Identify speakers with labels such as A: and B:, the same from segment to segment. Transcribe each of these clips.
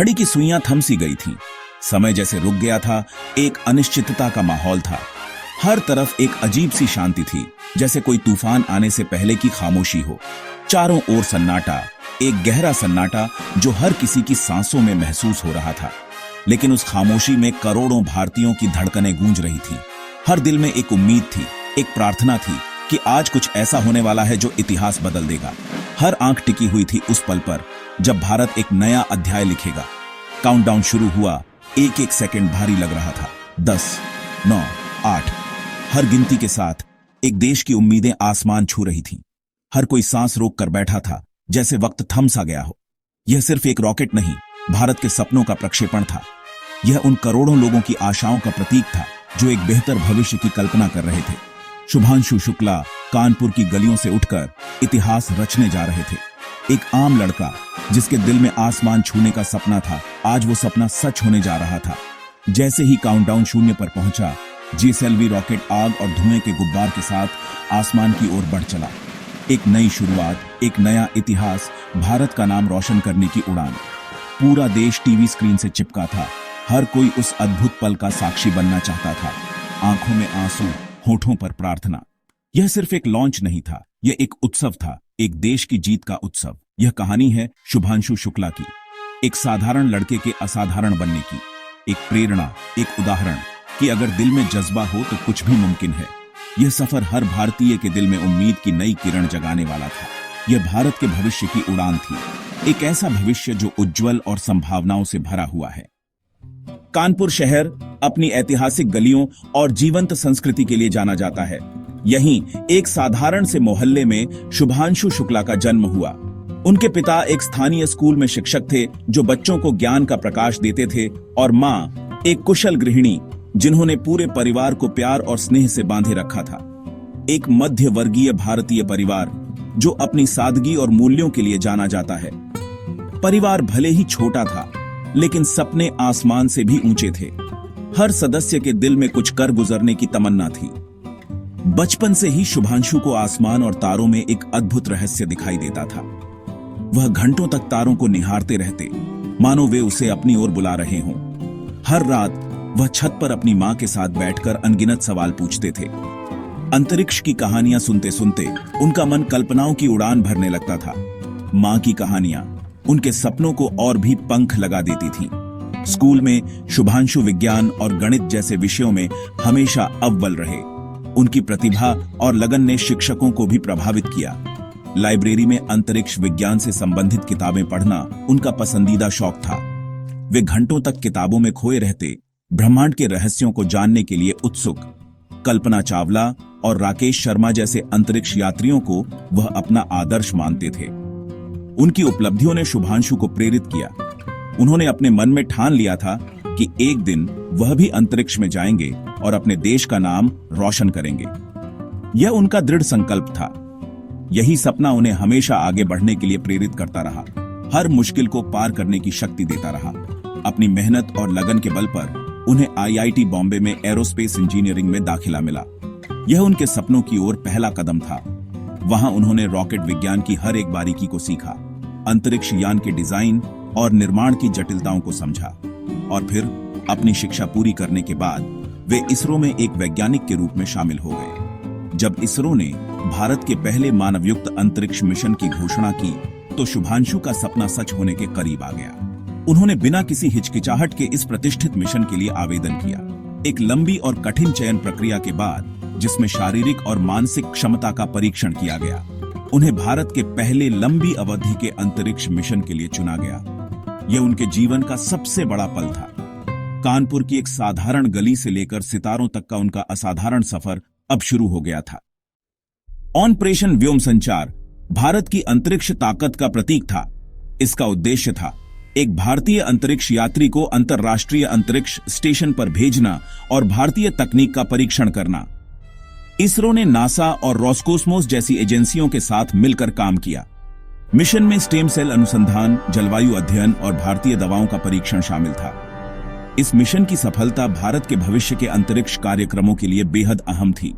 A: घड़ी की सुइयां थम सी गई थीं। समय जैसे रुक गया था। एक अनिश्चितता का माहौल था। हर तरफ एक अजीब सी शांति थी, जैसे कोई तूफान आने से पहले की खामोशी हो। चारों ओर सन्नाटा, एक गहरा सन्नाटा जो हर किसी की सांसों में महसूस हो रहा था। लेकिन उस खामोशी में करोड़ों भारतीयों की धड़कनें गूंज रही थीं। हर दिल में एक उम्मीद थी, एक प्रार्थना थी कि आज कुछ ऐसा होने वाला है जो इतिहास बदल देगा। हर आंख टिकी हुई थी उस पल पर जब भारत एक नया अध्याय लिखेगा। काउंटडाउन शुरू हुआ। एक एक सेकंड भारी लग रहा था। 10, 9, 8। हर गिनती के साथ एक देश की उम्मीदें आसमान छू रही थीं। हर कोई सांस रोक कर बैठा था, जैसे वक्त थम सा गया हो। यह सिर्फ एक रॉकेट नहीं, भारत के सपनों का प्रक्षेपण था। यह उन करोड़ों लोगों की आशाओं का प्रतीक था जो एक बेहतर भविष्य की कल्पना कर रहे थे। शुभांशु शुक्ला कानपुर की गलियों से उठकर इतिहास रचने जा रहे थे। एक आम लड़का जिसके दिल में आसमान छूने का सपना था, आज वो सपना सच होने जा रहा था। जैसे ही काउंटडाउन शून्य पर पहुंचा, जीएसएलवी रॉकेट आग और धुएं के गुब्बार के साथ आसमान की ओर बढ़ चला। एक नई शुरुआत, एक नया इतिहास, भारत का नाम रोशन करने की उड़ान। पूरा देश टीवी स्क्रीन से चिपका था। हर कोई उस अद्भुत पल का साक्षी बनना चाहता था। आंखों में आंसू, होठों पर प्रार्थना। यह सिर्फ एक लॉन्च नहीं था, यह एक उत्सव था, एक देश की जीत का उत्सव। यह कहानी है शुभांशु शुक्ला की, एक साधारण लड़के के असाधारण बनने की। एक प्रेरणा, एक उदाहरण कि अगर दिल में जज्बा हो तो कुछ भी मुमकिन है। यह सफर हर भारतीय के दिल में उम्मीद की नई किरण जगाने वाला था। यह भारत के भविष्य की उड़ान थी, एक ऐसा भविष्य जो उज्जवल और संभावनाओं से भरा हुआ है। कानपुर शहर अपनी ऐतिहासिक गलियों और जीवंत संस्कृति के लिए जाना जाता है। यहीं एक साधारण से मोहल्ले में शुभांशु शुक्ला का जन्म हुआ। उनके पिता एक स्थानीय स्कूल में शिक्षक थे जो बच्चों को ज्ञान का प्रकाश देते थे, और मां एक कुशल गृहिणी जिन्होंने पूरे परिवार को प्यार और स्नेह से बांधे रखा था। एक मध्य वर्गीय भारतीय परिवार जो अपनी सादगी और मूल्यों के लिए जाना जाता है। परिवार भले ही छोटा था, लेकिन सपने आसमान से भी ऊंचे थे। हर सदस्य के दिल में कुछ कर गुजरने की तमन्ना थी। बचपन से ही शुभांशु को आसमान और तारों में एक अद्भुत रहस्य दिखाई देता था। वह घंटों तक तारों को निहारते रहते, मानो वे उसे अपनी ओर बुला रहे हों। हर रात वह छत पर अपनी मां के साथ बैठकर अनगिनत सवाल पूछते थे। अंतरिक्ष की कहानियां सुनते सुनते उनका मन कल्पनाओं की उड़ान भरने लगता था। मां की कहानियां उनके सपनों को और भी पंख लगा देती थीं। स्कूल में शुभांशु विज्ञान और गणित जैसे विषयों में हमेशा अव्वल रहे। उनकी प्रतिभा और लगन ने शिक्षकों को भी प्रभावित किया। लाइब्रेरी में अंतरिक्ष विज्ञान से संबंधित किताबें पढ़ना उनका पसंदीदा शौक था। वे घंटों तक किताबों में खोए रहते, ब्रह्मांड के रहस्यों को जानने के लिए उत्सुक। कल्पना चावला और राकेश शर्मा जैसे अंतरिक्ष यात्रियों को वह अपना आदर्श मानते थे। उनकी उपलब्धियों ने शुभांशु को प्रेरित किया। उन्होंने अपने मन में ठान लिया था कि एक दिन वह भी अंतरिक्ष में जाएंगे और अपने देश का नाम रोशन करेंगे। यह उनका दृढ़ संकल्प था। यही सपना उन्हें हमेशा आगे बढ़ने के लिए प्रेरित करता रहा, हर मुश्किल को पार करने की शक्ति देता रहा। अपनी मेहनत और लगन के बल पर उन्हें आईआईटी बॉम्बे में एरोस्पेस इंजीनियरिंग में दाखिला मिला। यह उनके सपनों की ओर पहला कदम था। वहां उन्होंने रॉकेट विज्ञान की हर एक बारीकी को सीखा, अंतरिक्ष यान के डिजाइन और निर्माण की जटिलताओं को समझा, और फिर अपनी शिक्षा पूरी करने के बाद वे इसरो में एक वैज्ञानिक के रूप में शामिल हो गए। जब इसरो ने भारत के पहले मानवयुक्त अंतरिक्ष मिशन की घोषणा की तो शुभांशु का सपना सच होने के करीब आ गया। उन्होंने बिना किसी हिचकिचाहट के इस प्रतिष्ठित मिशन के लिए आवेदन किया। एक लंबी और कठिन चयन प्रक्रिया के बाद, जिसमें शारीरिक और मानसिक क्षमता का परीक्षण किया गया, उन्हें भारत के पहले लंबी अवधि के अंतरिक्ष मिशन के लिए चुना गया। यह उनके जीवन का सबसे बड़ा पल था। कानपुर की एक साधारण गली से लेकर सितारों तक का उनका असाधारण सफर अब शुरू हो गया था। ऑपरेशन व्योम संचार भारत की अंतरिक्ष ताकत का प्रतीक था। इसका उद्देश्य था एक भारतीय अंतरिक्ष यात्री को अंतर्राष्ट्रीय अंतरिक्ष स्टेशन पर भेजना और भारतीय तकनीक का परीक्षण करना। इसरो ने नासा और रॉसकोस्मोस जैसी एजेंसियों के साथ मिलकर काम किया। मिशन में स्टेम सेल अनुसंधान, जलवायु अध्ययन और भारतीय दवाओं का परीक्षण शामिल था। इस मिशन की सफलता भारत के भविष्य के अंतरिक्ष कार्यक्रमों के लिए बेहद अहम थी।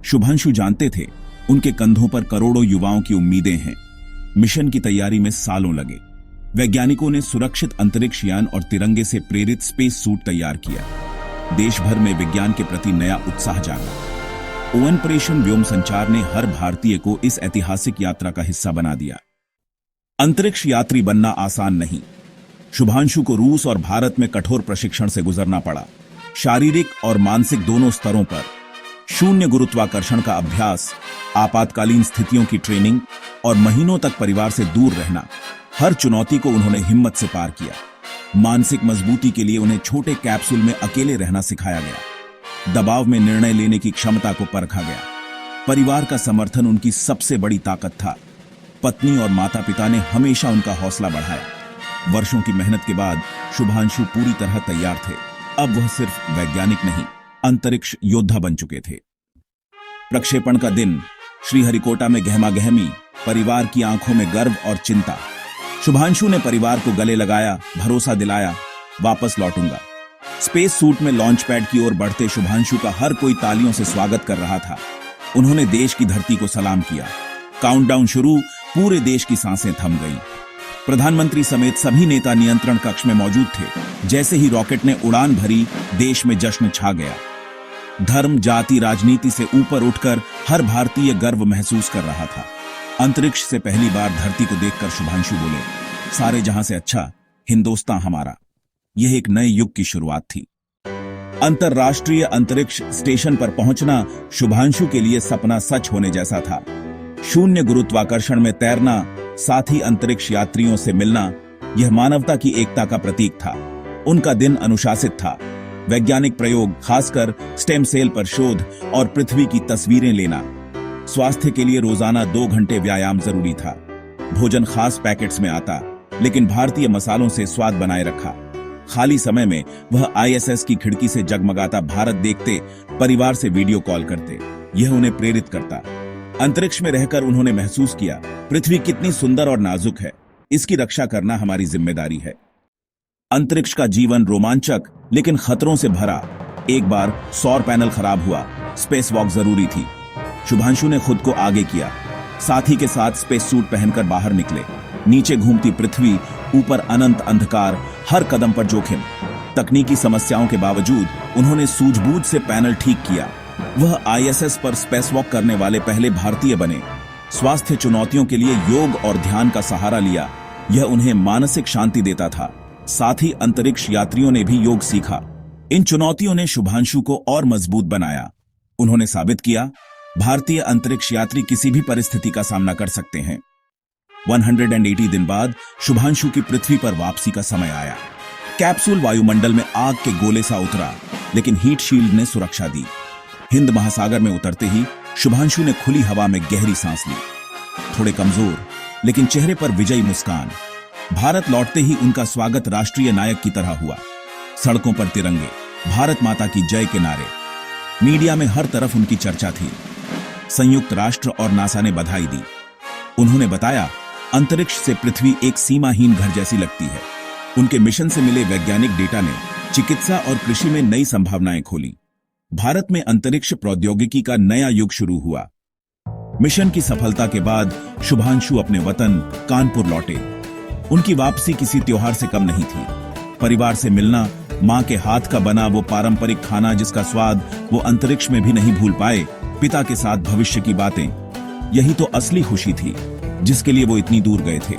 A: शुभांशु जानते थे उनके कंधों पर करोड़ों युवाओं की उम्मीदें हैं। मिशन की तैयारी में सालों लगे। वैज्ञानिकों ने सुरक्षित अंतरिक्ष यान और तिरंगे से प्रेरित स्पेस सूट तैयार किया। देश भर में विज्ञान के प्रति नया उत्साह जागा। ऑपरेशन व्योम संचार ने हर भारतीय को इस ऐतिहासिक यात्रा का हिस्सा बना दिया। अंतरिक्ष यात्री बनना आसान नहीं। शुभांशु को रूस और भारत में कठोर प्रशिक्षण से गुजरना पड़ा। शारीरिक और मानसिक दोनों स्तरों पर शून्य गुरुत्वाकर्षण का अभ्यास, आपातकालीन स्थितियों की ट्रेनिंग और महीनों तक परिवार से दूर रहना, हर चुनौती को उन्होंने हिम्मत से पार किया। मानसिक मजबूती के लिए उन्हें छोटे कैप्सूल में अकेले रहना सिखाया गया। दबाव में निर्णय लेने की क्षमता को परखा गया। परिवार का समर्थन उनकी सबसे बड़ी ताकत था। पत्नी और माता पिता ने हमेशा उनका हौसला बढ़ाया। वर्षों की मेहनत के बाद शुभांशु पूरी तरह तैयार थे। अब वह सिर्फ वैज्ञानिक नहीं, अंतरिक्ष योद्धा बन चुके थे। प्रक्षेपण का दिन, श्रीहरिकोटा में गहमागहमी, परिवार की आंखों में गर्व और चिंता। शुभांशु ने परिवार को गले लगाया, भरोसा दिलाया, वापस लौटूंगा। स्पेस सूट में लॉन्च पैड की ओर बढ़ते शुभांशु का हर कोई तालियों से स्वागत कर रहा था। उन्होंने देश की धरती को सलाम किया। काउंटडाउन शुरू, पूरे देश की सांसें थम गईं। प्रधानमंत्री समेत सभी नेता नियंत्रण कक्ष में मौजूद थे। जैसे ही रॉकेट ने उड़ान भरी, देश में जश्न छा गया। धर्म, जाति, राजनीति से ऊपर उठकर हर भारतीय गर्व महसूस कर रहा था। अंतरिक्ष से पहली बार धरती को देखकर शुभांशु बोले, सारे जहां से अच्छा हिंदुस्तान हमारा। यह एक नए युग की शुरुआत थी। अंतरराष्ट्रीय अंतरिक्ष स्टेशन पर पहुंचना शुभांशु के लिए सपना सच होने जैसा था। शून्य गुरुत्वाकर्षण में तैरना, साथ ही अंतरिक्ष यात्रियों से मिलना, यह मानवता की एकता का प्रतीक था। उनका दिन अनुशासित था। वैज्ञानिक प्रयोग, खासकर स्टेम सेल पर शोध और पृथ्वी की तस्वीरें लेना। स्वास्थ्य के लिए रोजाना 2 घंटे व्यायाम जरूरी था। भोजन खास पैकेट्स में आता, लेकिन भारतीय मसालों से स्वाद बनाए रखा। खाली समय में वह आईएसएस की खिड़की से जगमगाता भारत देखते, परिवार से वीडियो कॉल करते। यह उन्हें प्रेरित करता। अंतरिक्ष में रहकर उन्होंने महसूस किया, पृथ्वी कितनी सुंदर और नाजुक है। इसकी रक्षा करना हमारी जिम्मेदारी है। अंतरिक्ष का जीवन रोमांचक लेकिन खतरों से भरा। एक बार सौर पैनल खराब हुआ, स्पेस वॉक जरूरी थी। शुभांशु ने खुद को आगे किया। साथी के साथ स्पेस सूट पहनकर बाहर निकले। नीचे घूमती पृथ्वी, ऊपर अनंत अंधकार, हर कदम पर जोखिम। तकनीकी समस्याओं के बावजूद उन्होंने सूझबूझ से पैनल ठीक किया। वह आईएसएस पर स्पेस वॉक करने वाले पहले भारतीय बने। स्वास्थ्य चुनौतियों के लिए योग और ध्यान का सहारा लिया। यह उन्हें मानसिक शांति देता था। साथ ही अंतरिक्ष यात्रियों ने भी योग सीखा। इन चुनौतियों ने शुभांशु को और मजबूत बनाया। उन्होंने साबित किया, भारतीय अंतरिक्ष यात्री किसी भी परिस्थिति का सामना कर सकते हैं। 180 दिन बाद शुभांशु की पृथ्वी पर वापसी का समय आया। कैप्सूल वायुमंडल में आग के गोले सा उतरा, लेकिन हीट शील्ड ने सुरक्षा दी। हिंद महासागर में उतरते ही शुभांशु ने खुली हवा में गहरी सांस ली। थोड़े कमजोर, लेकिन चेहरे पर विजयी मुस्कान। भारत लौटते ही उनका स्वागत राष्ट्रीय नायक की तरह हुआ। सड़कों पर तिरंगे, भारत माता की जय के नारे। मीडिया में हर तरफ उनकी चर्चा थी। संयुक्त राष्ट्र और नासा ने बधाई दी। उन्होंने बताया, अंतरिक्ष से पृथ्वी एक सीमाहीन घर जैसी लगती है। उनके मिशन से मिले वैज्ञानिक डेटा ने चिकित्सा और कृषि में नई संभावनाएं खोली। भारत में अंतरिक्ष प्रौद्योगिकी का नया युग शुरू हुआ। मिशन की सफलता के बाद शुभांशु अपने वतन कानपुर लौटे। उनकी वापसी किसी त्योहार से कम नहीं थी। परिवार से मिलना, मां के हाथ का बना वो पारंपरिक खाना जिसका स्वाद वो अंतरिक्ष में भी नहीं भूल पाए, पिता के साथ भविष्य की बातें, यही तो असली खुशी थी जिसके लिए वो इतनी दूर गए थे।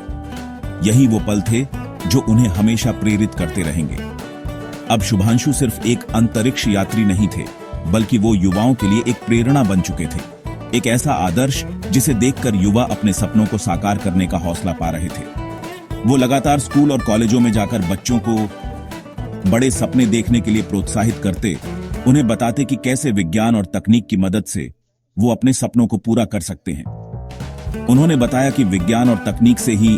A: यही वो पल थे जो उन्हें हमेशा प्रेरित करते रहेंगे। अब शुभांशु सिर्फ एक अंतरिक्ष यात्री नहीं थे, बल्कि वो युवाओं के लिए एक प्रेरणा बन चुके थे। एक ऐसा आदर्श जिसे देखकर युवा अपने सपनों को साकार करने का हौसला पा रहे थे। वो लगातार स्कूल और कॉलेजों में जाकर बच्चों को बड़े सपने देखने के लिए प्रोत्साहित करते, उन्हें बताते कि कैसे विज्ञान और तकनीक की मदद से वो अपने सपनों को पूरा कर सकते हैं। उन्होंने बताया कि विज्ञान और तकनीक से ही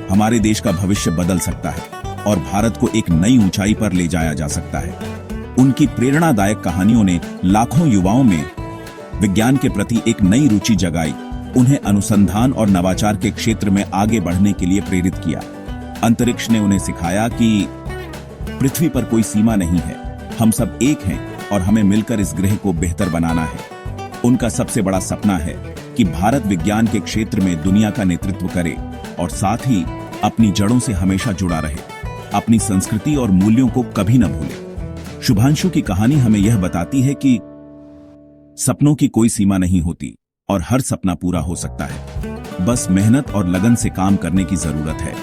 A: हमारे देश का भविष्य बदल सकता है और भारत को एक नई ऊंचाई पर ले जाया जा सकता है। उनकी प्रेरणादायक कहानियों ने लाखों युवाओं में विज्ञान के प्रति एक नई रुचि जगाई, उन्हें अनुसंधान और नवाचार के क्षेत्र में आगे बढ़ने के लिए प्रेरित किया। अंतरिक्ष ने उन्हें सिखाया कि पृथ्वी पर कोई सीमा नहीं है, हम सब एक हैं और हमें मिलकर इस ग्रह को बेहतर बनाना है। उनका सबसे बड़ा सपना है कि भारत विज्ञान के क्षेत्र में दुनिया का नेतृत्व करे और साथ ही अपनी जड़ों से हमेशा जुड़ा रहे, अपनी संस्कृति और मूल्यों को कभी न भूले। शुभांशु की कहानी हमें यह बताती है कि सपनों की कोई सीमा नहीं होती और हर सपना पूरा हो सकता है। बस मेहनत और लगन से काम करने की जरूरत है,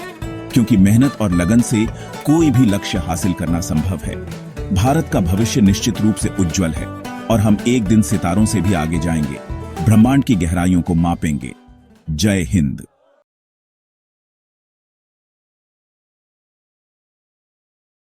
A: क्योंकि मेहनत और लगन से कोई भी लक्ष्य हासिल करना संभव है। भारत का भविष्य निश्चित रूप से उज्जवल है और हम एक दिन सितारों से भी आगे जाएंगे, ब्रह्मांड की गहराइयों को मापेंगे। जय हिंद।